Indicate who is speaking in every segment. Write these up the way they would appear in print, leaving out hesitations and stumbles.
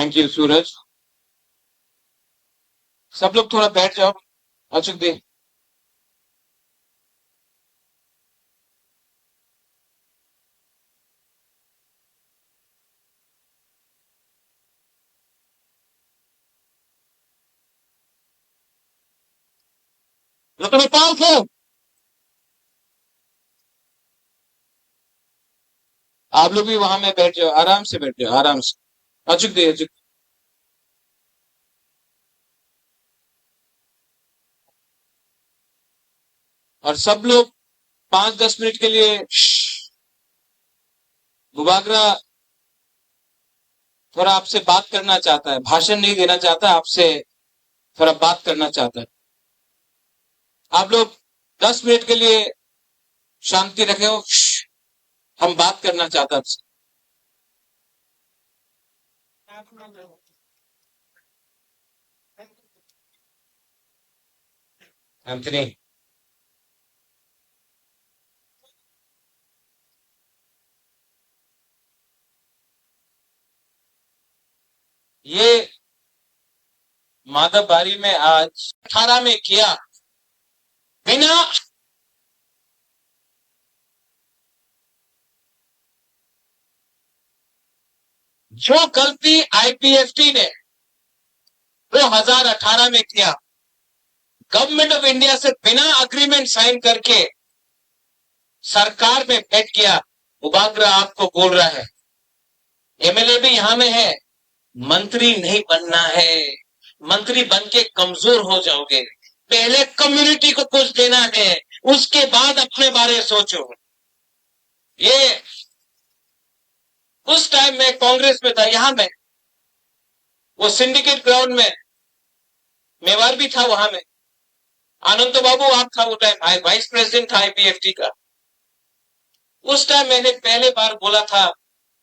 Speaker 1: Thank you सूरज। सब लोग थोड़ा बैठ जाओ। अचुक दे। आप लोग भी वहां में बैठ जाओ, आराम से बैठ जाओ, आराम से। अचुक दे, अचुक। और सब लोग 5-10 मिनट के लिए मुबागरा थोड़ा आपसे बात करना चाहता है, भाषण नहीं देना चाहता, आपसे थोड़ा बात करना चाहता है। आप लोग 10 मिनट के लिए शांति रखे हो। हम बात करना चाहता है आपसे। एंथनी, ये माधव बारी में आज 18 में किया, बिना जो गलती आईपीएफटी ने 2018 में किया, गवर्नमेंट ऑफ इंडिया से बिना अग्रीमेंट साइन करके सरकार में बैठ किया। मुबागरा आपको बोल रहा है, एमएलए भी यहां में है, मंत्री नहीं बनना है। मंत्री बन के कमजोर हो जाओगे। पहले कम्युनिटी को कुछ देना है, उसके बाद अपने बारे में सोचो। ये उस टाइम में कांग्रेस में था, यहां में वो सिंडिकेट ग्राउंड में मेवार भी था, वहां में आनंद बाबू आप था, वो टाइम वाइस प्रेसिडेंट था आईपीएफटी का। उस टाइम मैंने पहले बार बोला था,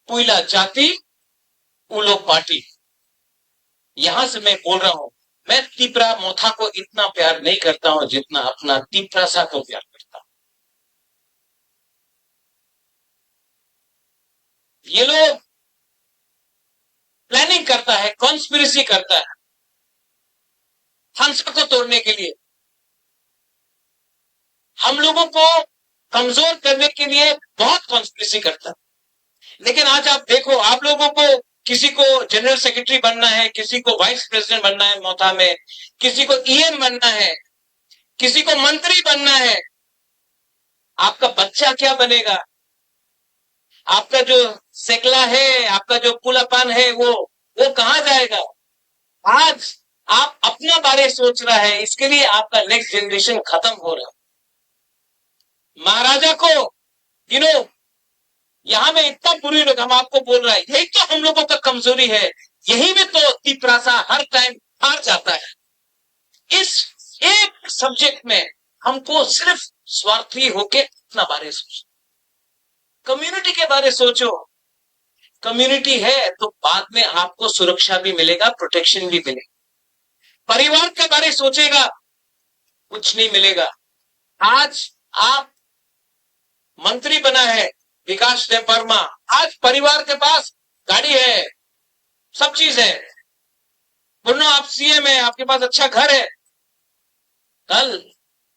Speaker 1: पुइला जाति उलो पार्टी। यहां से मैं बोल रहा हूं, मैं तिपरा मोथा को इतना प्यार नहीं करता हूं जितना अपना तिपरासा को प्यार करता हूं। ये लोग प्लानिंग करता है, कॉन्स्पिरेसी करता है हंसा को तोड़ने के लिए, हम लोगों को कमजोर करने के लिए बहुत कॉन्स्पिरेसी करता है। लेकिन आज आप देखो, आप लोगों को किसी को जनरल सेक्रेटरी बनना है, किसी को वाइस प्रेसिडेंट बनना है मोथा में, किसी को ईएन बनना है, किसी को मंत्री बनना है। आपका बच्चा क्या बनेगा? आपका जो सेकला है, आपका जो पुलापान है, वो कहां जाएगा? आज आप अपना बारे सोच रहा है, इसके लिए आपका नेक्स्ट जनरेशन खत्म हो रहा है। महाराजा को यू नो यहां में इतना बुरी लोग, हम आपको बोल रहा है, यही तो हम लोगों का कमजोरी है। यही में तो तिपरासा हर टाइम हार जाता है। इस एक सब्जेक्ट में हमको सिर्फ स्वार्थी होके अपना बारे सोचो, कम्युनिटी के बारे सोचो। कम्युनिटी है तो बाद में आपको सुरक्षा भी मिलेगा, प्रोटेक्शन भी मिलेगा। परिवार के बारे सोचेगा, कुछ नहीं मिलेगा। आज आप मंत्री बना है विकास वर्मा, आज परिवार के पास गाड़ी है, सब चीज है। पुनो आप सीएम है, आपके पास अच्छा घर है। कल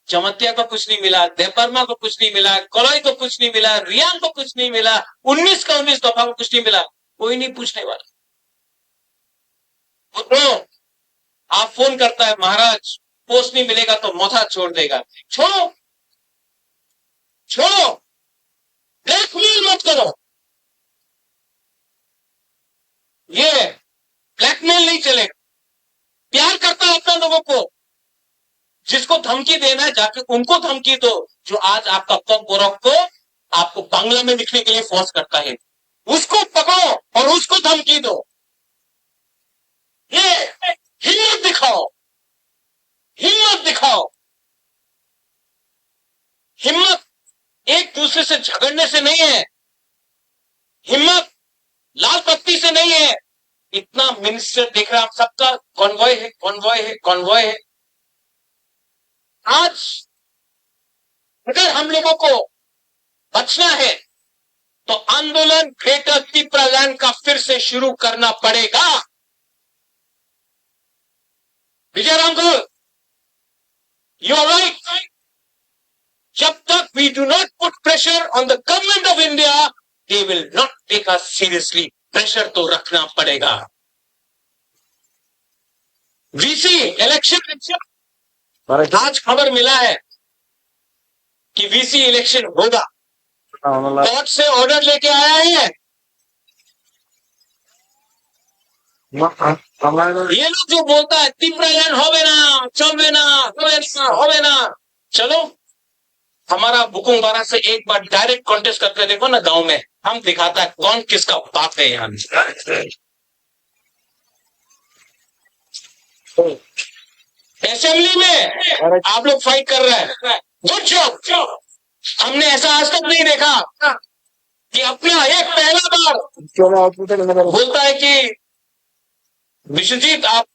Speaker 1: चमत्या को कुछ नहीं मिला, देवर्मा को कुछ नहीं मिला, कलोई को कुछ नहीं मिला, रियांग को कुछ नहीं मिला, 19 का 19 दफा को कुछ नहीं मिला, कोई नहीं पूछने वाला। तो आप फोन करता है, महाराज पोस्ट नहीं मिलेगा तो मोथा छोड़ देगा। छोड़ो, छोड़ो, ब्लैकमेल मत करो। ये ब्लैकमेल नहीं चलेगा। प्यार करता है अपना लोगों को, जिसको धमकी देना है जाके उनको धमकी दो। जो आज आपका कप बोरक को आपको बांग्ला में लिखने के लिए फोर्स करता है, उसको पकड़ो और उसको धमकी दो। ये हिम्मत दिखाओ, हिम्मत दिखाओ। हिम्मत एक दूसरे से झगड़ने से नहीं है, हिम्मत लाल बत्ती से नहीं है। इतना मिनिस्टर देख रहा, आप सबका कॉन्वॉय है, कॉन्वॉय है, कॉन्वॉय है। आज अगर हम लोगों को बचना है तो आंदोलन ग्रेटर तिपरालैंड का फिर से शुरू करना पड़ेगा। Vijay Ramgarh, you are right. जब तक we do not put pressure on the government of India, they will not take us seriously. Pressure तो रखना पड़ेगा। वीसी इलेक्शन, आज खबर मिला है कि वीसी इलेक्शन होगा। कोर्ट से ऑर्डर लेके आया है। ये लोग जो बोलता है तिप्रालैंड होवे ना, चलवे ना, होवे ना, चलो हमारा बुकुंबारा से एक बार डायरेक्ट कॉन्टेस्ट करके देखो ना गांव में, हम दिखाता है कौन किसका बाप है। यहाँ असेंबली में आप लोग फाइट कर रहे हैं, गुड जॉब। हमने ऐसा आज तक नहीं देखा कि अपना एक पहला बार बोलता है कि विश्वजीत आप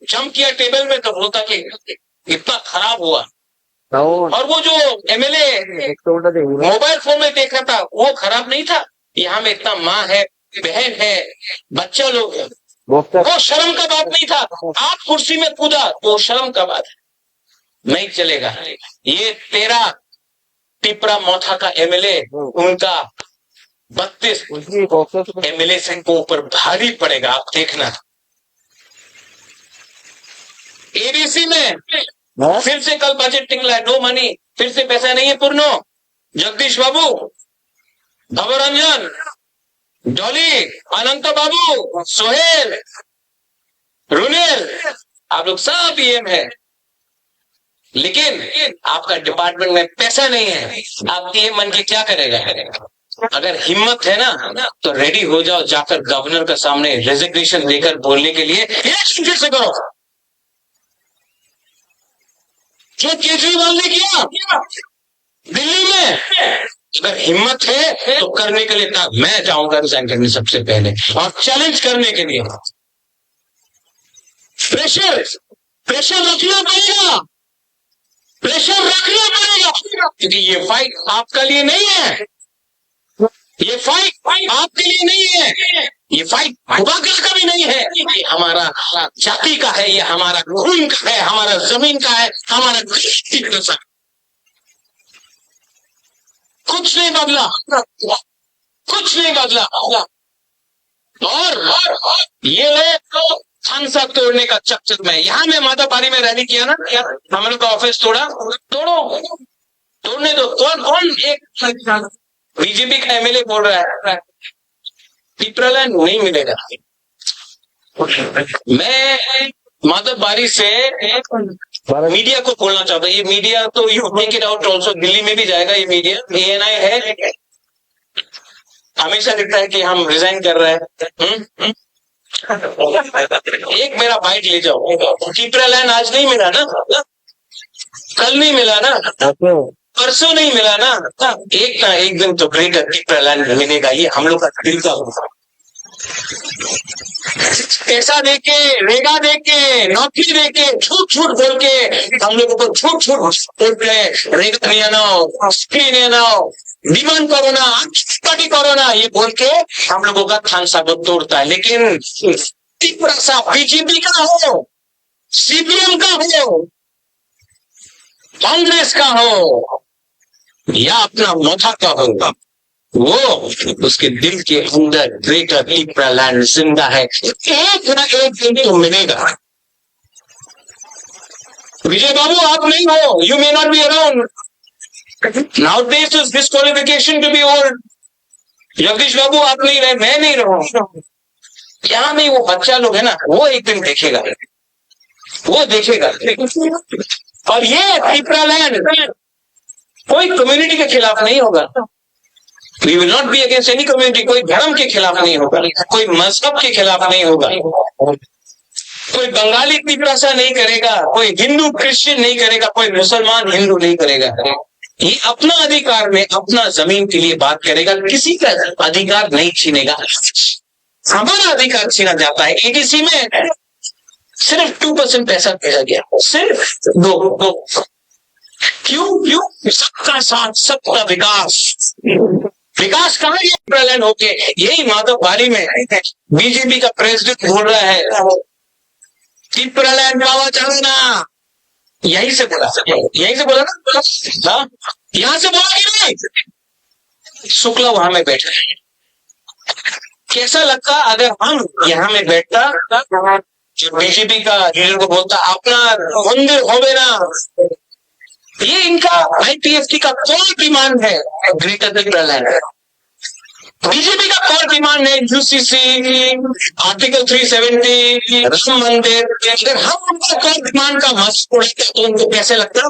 Speaker 1: जंप किया टेबल में, तो बोलता कि इतना खराब हुआ। और वो जो एमएलए मोबाइल फोन में देख रहा था वो खराब नहीं था। यहाँ में इतना माँ है, बहन है, बच्चा लोग है, वो शर्म का बात नहीं था। आप कुर्सी में कूदा वो शर्म का बात है, नहीं चलेगा। ये तेरा टिपरा मोथा का एमएलए, उनका 32 एमएलए से को ऊपर भारी पड़ेगा, आप देखना। एडीसी में फिर से कल बजट निकला, नो मनी, फिर से पैसा नहीं है पूर्णो। जगदीश बाबू, भवरंजन, डॉली, अनंत बाबू, सोहेल, रुनेल, आप लोग सब पीएम है, लेकिन आपका डिपार्टमेंट में पैसा नहीं है। आप पीएम बन के क्या करेगा? अगर हिम्मत है ना तो रेडी हो जाओ, जाकर गवर्नर के सामने रेजिग्नेशन देकर बोलने के लिए इलेक्शन फिर से करो, जो केजरीवाल ने किया दिल्ली में। अगर हिम्मत है तो करने के लिए मैं जाऊंगा रिजाइन करने सबसे पहले, और चैलेंज करने के लिए प्रेशर रखना पड़ेगा, प्रेशर रखना पड़ेगा, क्योंकि ये फाइट आपका लिए नहीं है, ये फाइट आपके लिए नहीं है, ये फाइट भूभागर का भी नहीं है, ये हमारा जाति का है, ये हमारा खून का है, हमारा जमीन का है, हमारा कुछ नहीं बदला, कुछ नहीं बदला। और ये लोग तो संसद तोड़ने का चक्कर में, यहाँ में मातापारी में रैली किया ना, हम लोग का ऑफिस तोड़ने दो। कौन एक बीजेपी का एमएलए बोल रहा है तिप्रालैंड नहीं मिलेगा। मैं मातापारी से मीडिया को बोलना चाहता हूँ, ये मीडिया तो you take it out also, Delhi में भी जाएगा ये मीडिया, एएनआई है, हमेशा लिखता है कि हम रिजाइन कर रहे हैं। एक मेरा बाइट ले जाओ, तिप्रालैंड आज नहीं मिला ना, कल नहीं मिला ना, परसों नहीं मिला ना, एक दिन तो ग्रेटर तिप्रालैंड मिलेगा, ये हम लोग का दिल का होगा। पैसा देके, रेगा देके, नौकरी देके, झूठ बोल के हम लोगों को झूठ बोल के रेगा नहीं आना, स्क्रीन नहीं आना, डिमांड करो ना, पार्टी करो ना, ये बोल के हम लोगों का खानसा को तोड़ता है। लेकिन तिप्रा बीजेपी का हो, सीपीएम का हो, कांग्रेस का हो, या अपना मोथा का होगा, वो उसके दिल के अंदर ग्रेटर तिप्रालैंड जिंदा है, एक ना एक दिन तो मिलेगा। विजय बाबू आप नहीं हो, you may not be around, nowadays is disqualification to be old। Jagdish Babu आप नहीं रहे, मैं नहीं रहूं, यहाँ में वो बच्चा लोग है ना, वो एक दिन देखेगा, वो देखेगा। और ये तिप्रालैंड कोई कम्युनिटी के खिलाफ नहीं होगा, we will not be against any community, कोई धर्म के खिलाफ नहीं होगा, कोई मजहब के खिलाफ नहीं होगा, कोई बंगाली तिप्रासा नहीं करेगा, कोई हिंदू क्रिश्चियन नहीं करेगा, कोई मुसलमान हिंदू नहीं करेगा। ये अपना अधिकार में अपना जमीन के लिए बात करेगा, किसी का अधिकार नहीं छीनेगा। हमारा अधिकार छीना जाता है। एडीसी में सिर्फ 2% पैसा भेजा गया, सिर्फ दो। क्यों? सबका साथ, सबका विकास। विकास कहाँ है? तिप्रालैंड होके यही माधवबारी में बीजेपी का प्रेसिडेंट बोल रहा है कि प्रलय बाबा चलना, यहीं से बोला, यहीं से बोला ना, हाँ, यहां से बोला कि नहीं? शुक्ला वहां में बैठा है। कैसा लगता अगर हम यहाँ में बैठता, बीजेपी का लीडर को बोलता अपना मंदिर होवे ना। ये इनका आईपीएफटी का कोर डिमांड है, ग्रेटर देन प्रलय। बीजेपी का कोर डिमांड है यूसीसी, आर्टिकल 370, राम मंदिर। अगर हम उनका कोर डिमांड का मजाक उड़ाते तो उनको कैसे लगता?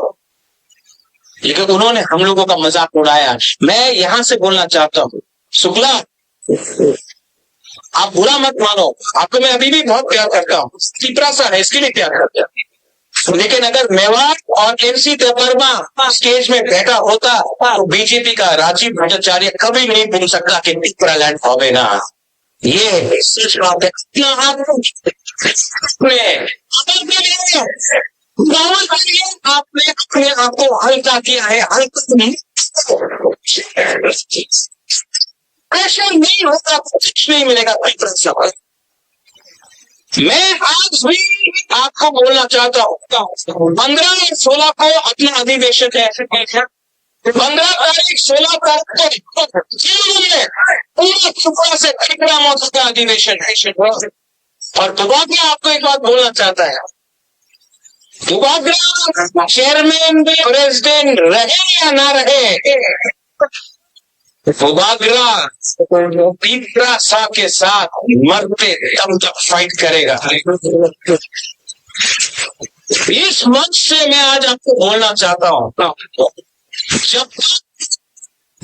Speaker 1: लेकिन उन्होंने हम लोगों का मजाक उड़ाया। मैं यहां से बोलना चाहता हूं, शुक्ला आप बुरा मत मानो, आपको मैं अभी भी बहुत प्यार करता हूँ, तीसरा सा है इसके लिए प्यार करता हूँ। लेकिन अगर मेवाड़ और एमसी देववर्मा स्टेज में बैठा होता तो बीजेपी का राजीव भट्टाचार्य कभी नहीं बोल सकता कि प्रलैंड होवे ना। ये सच बात है। आपने अपने आप को हल्का किया है, हल्का नहीं, प्रेशर नहीं होगा, कुछ नहीं मिलेगा। मैं आज भी आपको बोलना चाहता हूँ, 15 और 16 को अपना अधिवेशन है, 15 तारीख 16 तारीख को पूरा त्रिपुरा से त्रिपुरा मौसम का अधिवेशन है। और दुबाग्रा आपको एक बात बोलना चाहता है, दुबाग्रा चेयरमैन प्रेसिडेंट रहे या ना रहे, दुबाग्रा तीसरा सा के साथ मरते तब तक फाइट करेगा। इस मंच से मैं आज आपको बोलना चाहता हूं,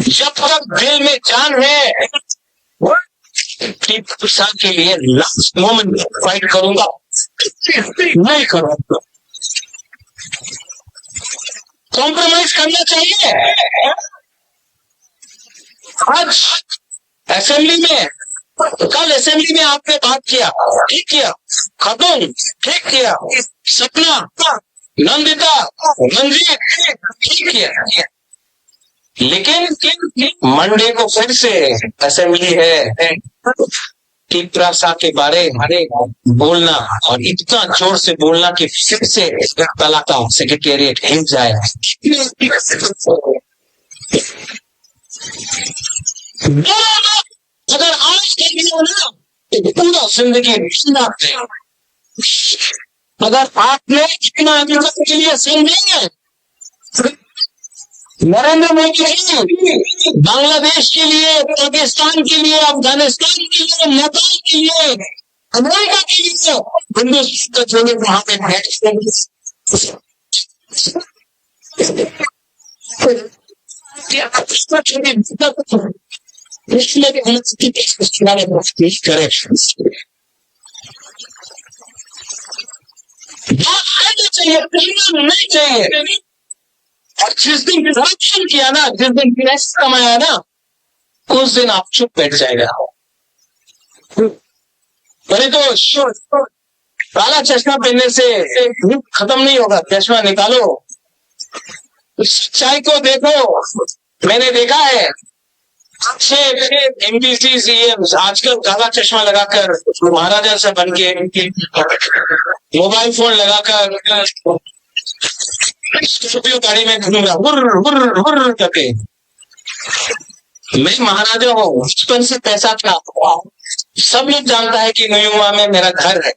Speaker 1: जब तक दिल में जान है तीसरा के लिए लास्ट मोमेंट फाइट करूंगा, नहीं करूंगा। कॉम्प्रोमाइज करना चाहिए। आज असेंबली में, कल असेंबली में आपने बात किया, ठीक किया, खत्म, ठीक किया, सपना, नंदिता, मंजीत, ठीक किया। लेकिन मंडे को फिर से असेंबली है, तीसरा के बारे में बोलना और इतना जोर से बोलना कि फिर से कला का सेक्रेटेरिएट हिल जाए। अगर आज के लिए ना पूरा जिंदगी अगर आपने इतना के लिए समझेंगे, नरेंद्र मोदी जी बांग्लादेश के लिए, पाकिस्तान के लिए, अफगानिस्तान के लिए, नेपाल के लिए, अमेरिका के लिए हिंदुस्तान का छोड़े वहां पे नहीं चाहिए। और जिस दिन करप्शन किया ना, जिस दिन पैसा कमाया ना, उस दिन आप चुप बैठ जाएगा। अरे तो काला चश्मा पहनने से खत्म नहीं होगा, चश्मा निकालो, सच्चाई को देखो। मैंने देखा है अच्छे एमपीसी सीएम आजकल काला चश्मा लगाकर महाराजा से बन के मोबाइल फोन लगाकर स्कॉर्पियो गाड़ी में घूम रहा हुर्र करके। मैं महाराजा हूँ, बचपन से पैसा था, सब लोग जानता है कि न्यूमा में मेरा घर है।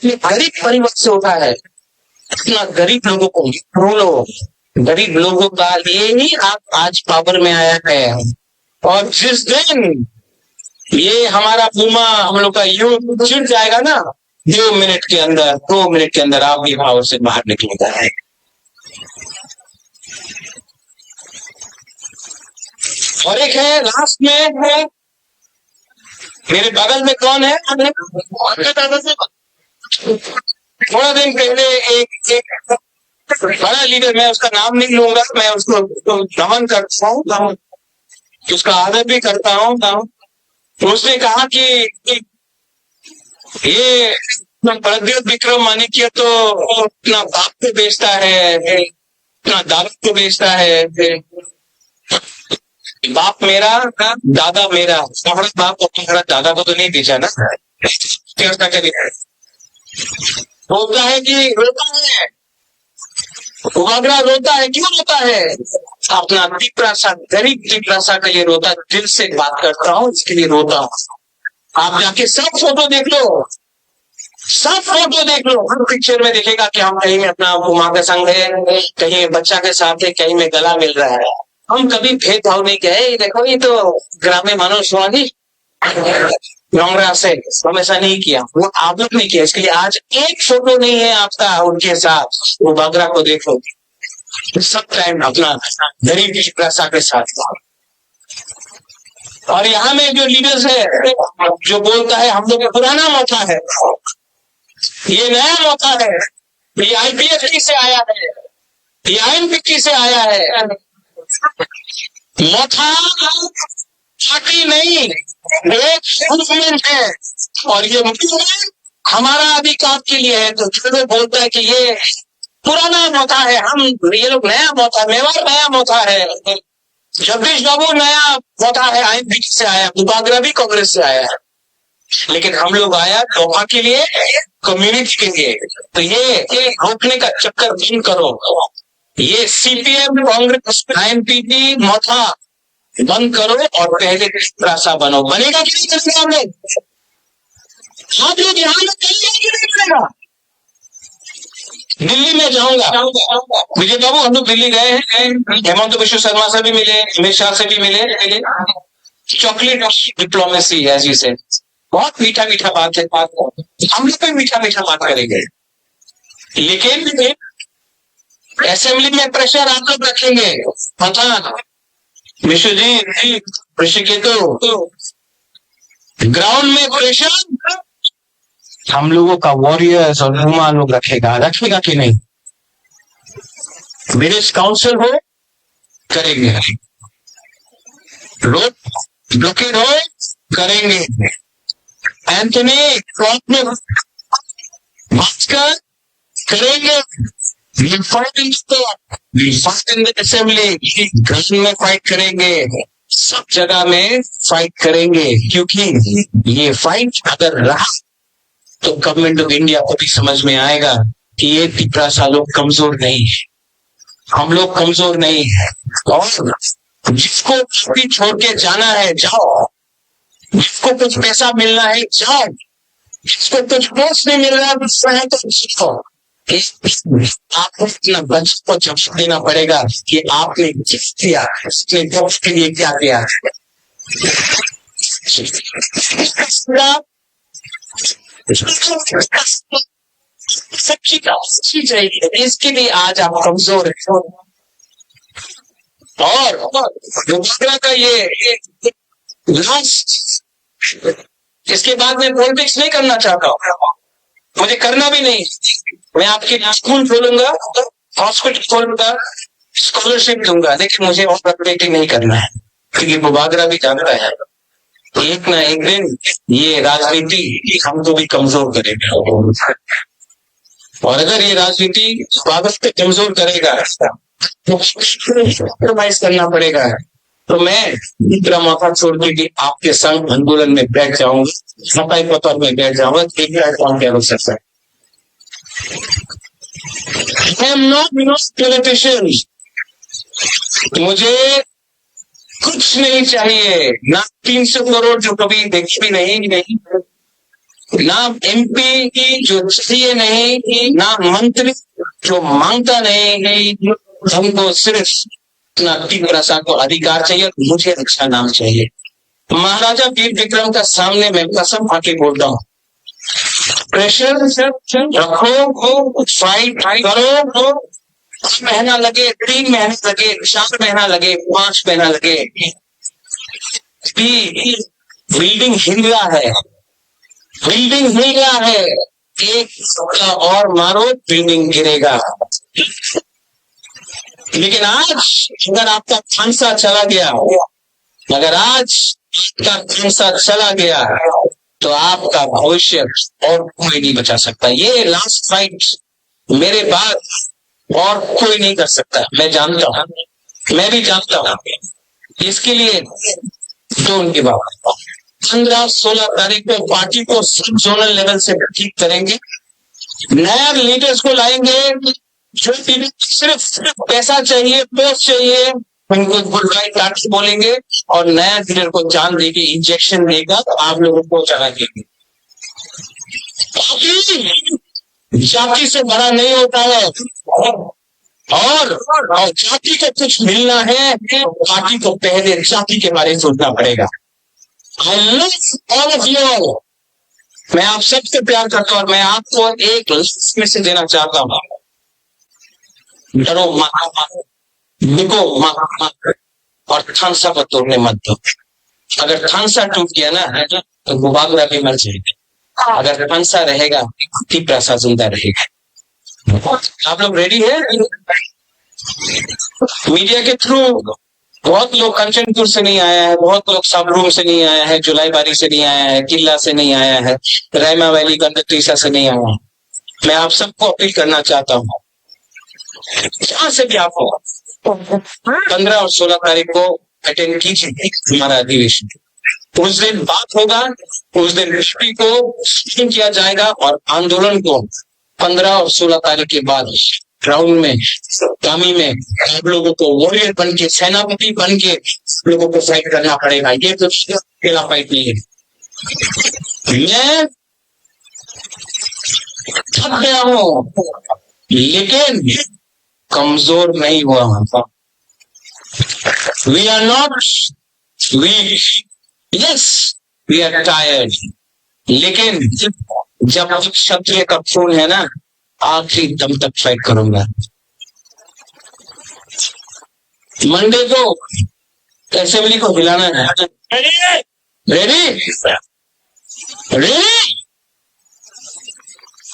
Speaker 1: गरीब परिवार से होता है, इतना गरीब लोगों को बोलो, गरीब लोगों का लिए ही आप आज पावर में आया है। और जिस दिन ये हमारा पूमा, हम लोग का युद्ध छिड़ जाएगा ना, 2 मिनट के अंदर आप भी पावर से बाहर निकलेगा है। और एक है लास्ट में है, मेरे बगल में कौन है, थोड़ा दिन पहले एक बड़ा लीडर, मैं उसका नाम नहीं लूंगा, मैं उसको नमन करता हूँ, उसका आदर भी करता हूँ। उसने कहा कि ये प्रद्योत विक्रम माणिक्य तो अपना बाप को बेचता है, अपना दादा को बेचता है। बाप मेरा, दादा मेरा, तुम्हारा बाप और तुम्हारा दादा को तो नहीं बेचा ना, बोलता है कि रोता है, उबागरा रोता है, क्यों रोता है? अपना तिपरासा, गरीब तिपरासा के लिए रोता, दिल से बात करता हूँ इसके लिए रोता हूँ। आप जाके सब फोटो देख लो, सब फोटो देख लो, हर पिक्चर में देखेगा कि हम कहीं में अपना घुमा के संग है, कहीं बच्चा के साथ है, कहीं में गला मिल रहा है। हम कभी भेदभाव नहीं कहे, देखो ये तो ग्राम्य मानववादी लौंगरा से, हम ऐसा नहीं किया, वो आप लोग नहीं किया। इसके लिए आज एक फोटो नहीं है आपका उनके साथ, वो बागरा को देखो सब टाइम अपना गरीब की प्रसा के साथ। और यहाँ में जो लीडर्स है जो बोलता है हम लोग पुराना मौका है, ये नया मौका है, ये आईपीएफ से आया है, ये आईएनपी से आया है, मौका पार्टी नहीं, एक मूवमेंट है। और ये मूवमेंट हमारा अधिकार के लिए है। तो जो लोग बोलता है कि ये पुराना मौका है, हम ये लोग नया मौका, मेवाड़ नया मौका है, जगदीश बाबू नया मौका है, आईएनपी से आया, उपाग्रा भी कांग्रेस से आया है, लेकिन हम लोग आया लोहा के लिए, कम्युनिटी के लिए। तो ये रोकने का चक्कर बंद करो, ये सीपीएम कांग्रेस आईएनपी मौका बंद करो और पहले रास्ता बनो। बनेगा कि नहीं करेंगे हम लोग? आप लोग यहाँ में कहीं नहीं बनेगा। दिल्ली में जाऊंगा, विजय बाबू हम लोग दिल्ली गए हैं, हेमंत विश्व शर्मा से भी मिले, अमित शाह से भी मिले, चॉकलेट डिप्लोमेसी एज यू से, बहुत मीठा मीठा बात है, हम लोग भी मीठा मीठा बात करेंगे, लेकिन असेंबली में प्रेशर आप लोग रखेंगे। पता विश्व जी ऋषिकेश तो ग्राउंड में प्रेशर हम लोगों का वॉरियर्स और हुमा लोग रखेगा कि नहीं? ब्रिटिश काउंसिल हो करेंगे, रोड ब्लॉकेड हो करेंगे, एंथनी क्रॉप में भास्कर करेंगे, we fight in the court, we fight in the assembly, घर में फाइट करेंगे, सब जगह में फाइट करेंगे, क्योंकि ये फाइट अगर रहा तो गवर्नमेंट ऑफ इंडिया को भी समझ में आएगा कि ये तिपरासा लोग कमजोर नहीं है, हम लोग कमजोर नहीं है। और जिसको भी छोड़ के जाना है जाओ, जिसको कुछ पैसा मिलना है जाओ, जिसको कुछ पोस्ट नहीं मिल रहा है तो सीखो। आपको अपना बचत को जवाब देना पड़ेगा कि आपने किस किया, अपने दोस्त के लिए क्या किया। सच्ची चाहिए, इसके लिए आज आप कमजोर हैं। और दूसरा का ये लास्ट, इसके बाद मैं पॉलिटिक्स नहीं करना चाहता हूँ, मुझे करना भी नहीं। मैं आपके स्कूल खोलूंगा, हॉस्पिटल खोलूंगा, स्कॉलरशिप दूंगा, लेकिन मुझे और अपडेटिंग नहीं करना है, क्योंकि मुबागरा भी जानता है एक ना एक दिन ये राजनीति हमको भी कमजोर करेगा। और अगर ये राजनीति स्वागत पे कमजोर करेगा तो कॉम्प्रोमाइज करना पड़ेगा। तो मैं दूसरा मौका छोड़ के कि आपके संग आंदोलन में बैठ जाऊंगा, सफाई पत्र में बैठ जाऊंगा, एक कौन क्या हो सकता है। I am not politician, मुझे कुछ नहीं चाहिए, ना 300 करोड़ जो कभी देखी भी नहीं, ना एमपी की जो चाहिए नहीं, ना मंत्री जो मांगता नहीं, हमको सिर्फ अपना तिपरासा को अधिकार चाहिए, मुझे अच्छा नाम चाहिए। महाराजा वीर विक्रम का सामने मैं कसम खाके बोलता हूँ, प्रेशर रखो, फाइट करो, 2 महीना लगे, 3 महीने लगे, 4 महीना लगे, 5 महीना लगे, बिल्डिंग हिल रहा है, बिल्डिंग हिल रहा है, एक और मारो बिल्डिंग गिरेगा। लेकिन आज अगर आपका खांसा चला गया, अगर आज आपका खांसा चला गया तो आपका भविष्य और कोई नहीं बचा सकता। ये लास्ट फाइट मेरे बाद और कोई नहीं कर सकता, मैं जानता हूँ, मैं भी जानता हूँ। इसके लिए तो उनकी बात 15-16 तारीख को पार्टी को सब जोनल लेवल से ठीक करेंगे, नया लीडर्स को लाएंगे जो सिर्फ पैसा चाहिए, पोस्ट चाहिए, उनको गुड बाय टाटा बोलेंगे और नया लीडर को जान देके इंजेक्शन देगा तो आप लोगों को चला देंगे। जाति से बड़ा नहीं होता है और जाति को कुछ मिलना है पार्टी को पहले जाति के बारे में सोचना पड़ेगा। आई लव ऑल ऑफ यू, मैं आप सबसे प्यार करता हूं और मैं आपको एक लिस्ट में से देना चाहता हूं, डरो मत, बिको मत और खांसा पर तोड़ने मत दो। अगर खांसा टूट गया ना तो गुबागरा भी मर जाएगा, अगर खांसा रहेगा प्रसा जिंदा रहेगा। आप लोग रेडी है? मीडिया के थ्रू बहुत लोग कंचनपुर से नहीं आया है, बहुत लोग सबरूम से नहीं आया है, जुलाईबारी से नहीं आया है, किला से नहीं आया है, रायमा वैली गंदतीसा से नहीं आया है। मैं आप सबको अपील करना चाहता हूँ, जहां से भी आप हो 15 और 16 तारीख को अटेंड कीजिए हमारा अधिवेशन। उस दिन बात होगा, उस दिन हिस्ट्री को स्पष्ट किया जाएगा और आंदोलन को 15 और 16 तारीख के बाद ग्राउंड में गामी में आप लोगों को वॉरियर बन के, सेनापति बन के लोगों को फाइट करना पड़ेगा। ये तो अकेला फाइट नहीं है। मैं थक गया हूं लेकिन कमजोर नहीं हुआ हूं। We are not weak, yes we are tired, लेकिन जब क्षत्रिय का खून है ना, आखिरी दम तक फाइट करूंगा। मंडे को असेंबली को हिलाना है। रेडी?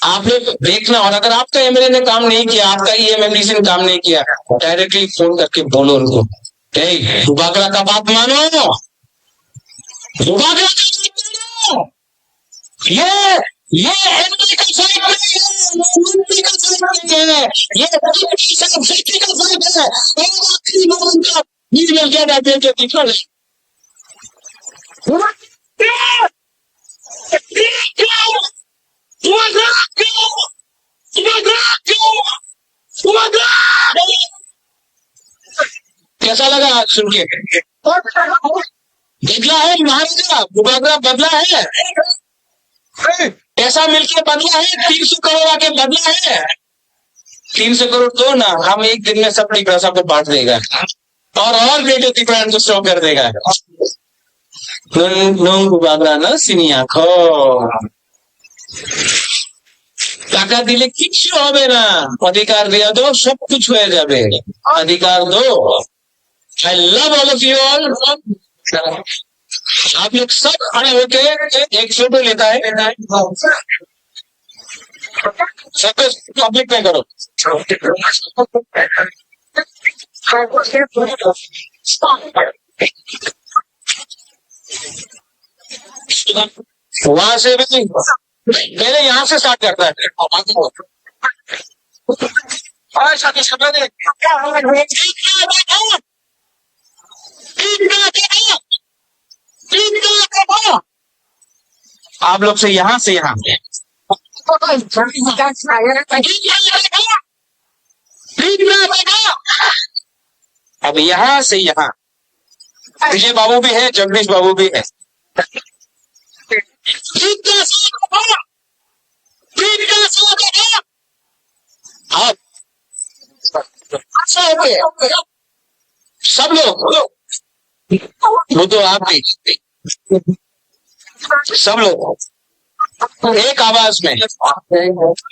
Speaker 1: आप लोग देखना, और अगर आपका एमएलए ने काम नहीं किया, आपका ईएमएमडीसी ने काम नहीं किया, डायरेक्टली फोन करके बोलो उनको, गुबागरा का बात मानो, गुबागरा का मानो। ये एमएलए का फाइट नहीं है, मंत्री का फाइट नहीं है, ये फैक्ट्री का फाइट है। आखिरी मोमेंट का मिल गया ना बेटे दिखल। कैसा लगा आज सुन के? बदला है महाराजा, गुबागरा बदला है, पैसा मिलकर बदला है, 300 करोड़ आके बदला है। 300 करोड़ तो ना, हम एक दिन में सब टिकड़ा सबको बांट देगा और बेटे टिकड़ा को स्टॉप कर देगा। गुबागरा ना सिनी आखो টাকা দিলে কিছু হবে না, অধিকার দিয়া দো সব কিছু হয়ে যাবে, অধিকার দो। I love all of you all. आप लोग सब खड़े होके एक फोटो लेता है, सबको पब्लिक में करो। वहां से भी पहले यहाँ से स्टार्ट करता है। आप लोग से यहाँ अब यहाँ से यहाँ विजय बाबू भी है, जगदीश बाबू भी है। सब लोग, वो तो आप भी, सब लोग एक आवाज में धन्यवाद।